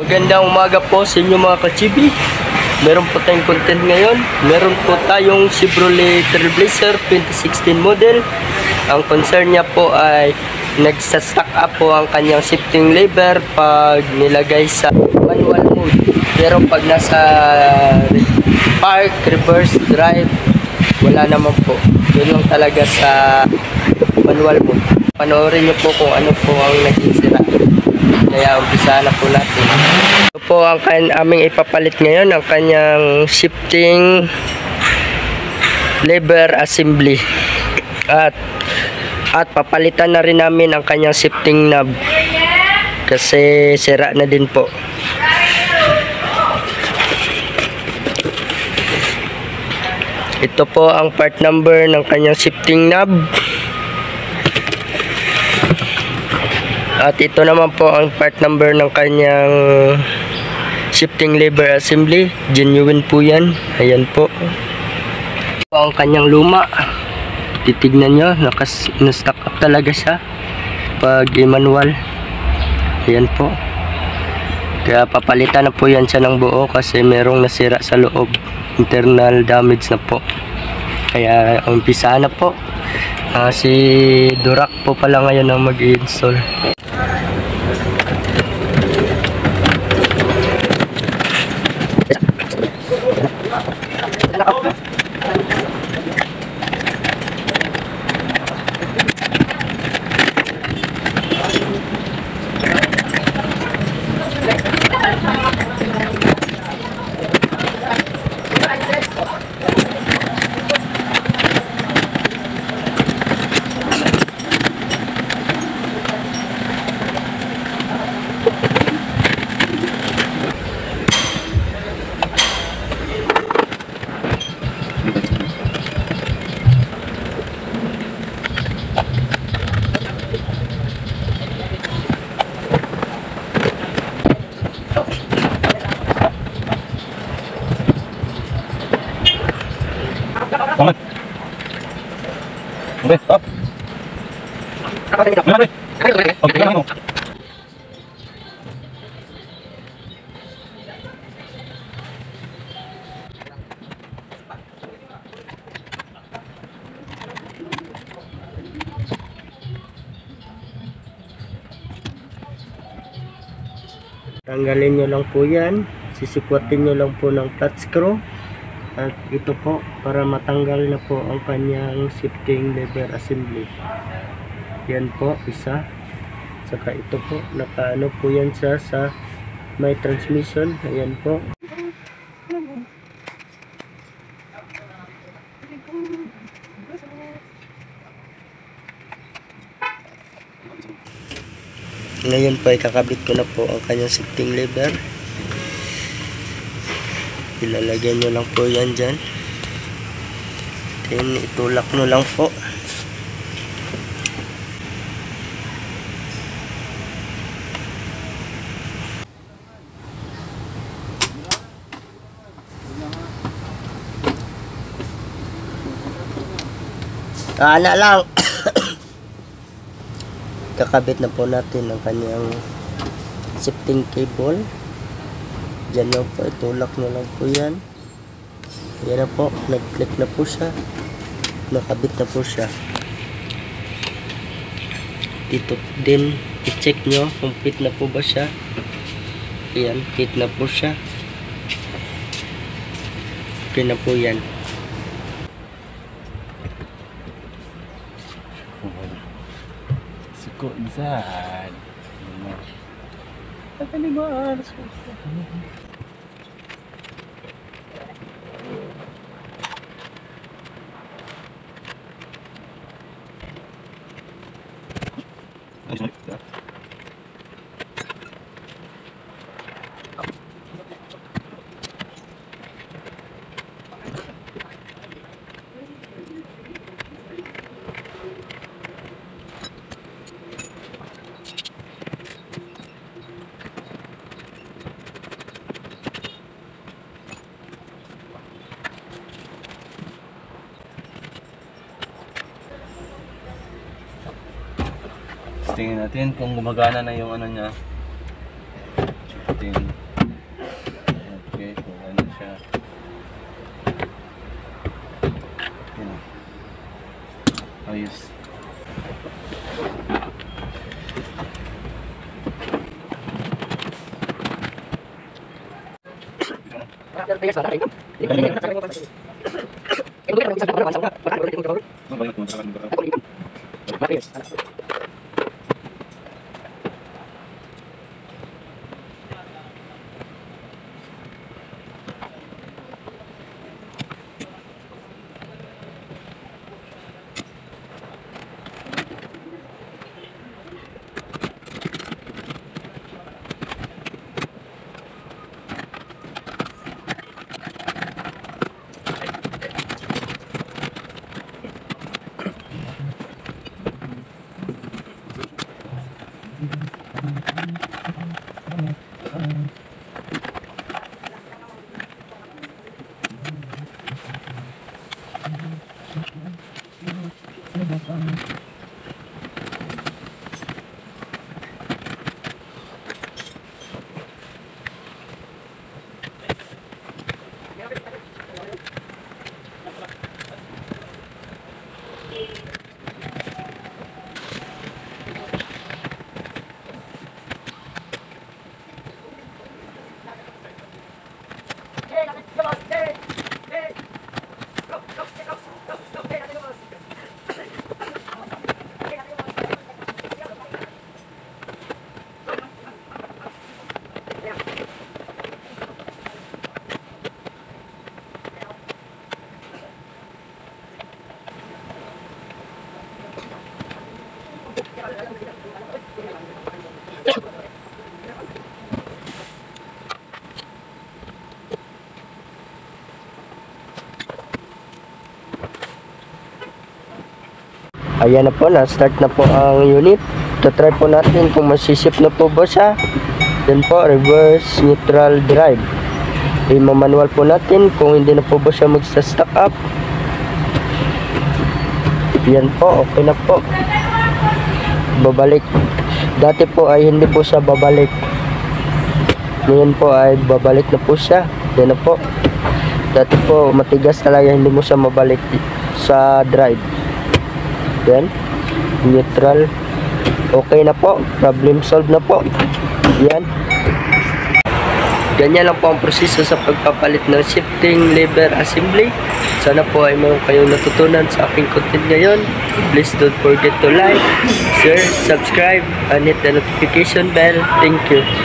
Magandang umaga po sa inyo mga ka-chibi. Meron po tayong content ngayon. Meron po tayong Chevrolet Trailblazer 2016 model. Ang concern niya po ay nagsa-stack up po ang kanyang shifting lever pag nilagay sa manual mode. Pero pag nasa park, reverse, drive, wala naman po. Yun lang talaga sa manual mode. Panoorin niyo po kung ano po ang naging sira. Kaya umpisa na po natin. Ito po ang aming ipapalit ngayon, ang kanyang shifting lever assembly. At papalitan na rin namin ang kanyang shifting knob. Kasi sira na din po. Ito po ang part number ng kanyang shifting knob. At ito naman po ang part number ng kanyang shifting lever assembly. Genuine po yan. Ayan po. Ito ang kanyang luma. Titignan nyo, na-stack up talaga siya pag manual. Ayan po. Kaya papalitan na po yan siya ng buo kasi merong nasira sa loob. Internal damage na po. Kaya umpisa na po. Si Durak po pala ngayon ang mag-i-install. Okay, stop. Okay, mo. Tanggalin nyo lang po yan. Sisikwatin nyo lang po ng flat screw. At ito po para matanggal na po ang kanyang shifting lever assembly. Yan po, isa. Saka ito po, nakaano po yan siya sa may transmission. Ayan po. Ngayon po, ikakabit ko na po ang kanyang shifting lever. Ilalagyan nyo lang po yan dyan. Then itulak nyo lang po. Ana lang. Kakabit na po natin ang kanyang shifting cable. Diyan lang po, itulak na lang po yan. Yan na po, nag-click na po siya. Nakabit na po siya. Dito din, i-check nyo kung fit na po ba siya. Ayan, fit na po siya. Okay na po yan. Suko inside. Tataliman. Tingnan natin kung gumagana na yung ano niya. Tingnan. Ayan na po, na-start na po ang unit. Try po natin kung masisip na po ba siya. Yan po, reverse neutral drive. I-manual po natin kung hindi na po ba siya magsa-stack up. Yan po, okay na po. Babalik. Dati po ay hindi po siya babalik. Ngayon po ay babalik na po siya. Yan na po. Dati po matigas talaga, hindi mo siya mabalik sa drive. Yan, neutral. Okay na po, problem solved na po. Yan. Ganyan lang po ang proseso sa pagpapalit ng shifting lever assembly. Sana po ay meron kayong natutunan sa aking content ngayon. Please don't forget to like, share, subscribe, and hit the notification bell. Thank you.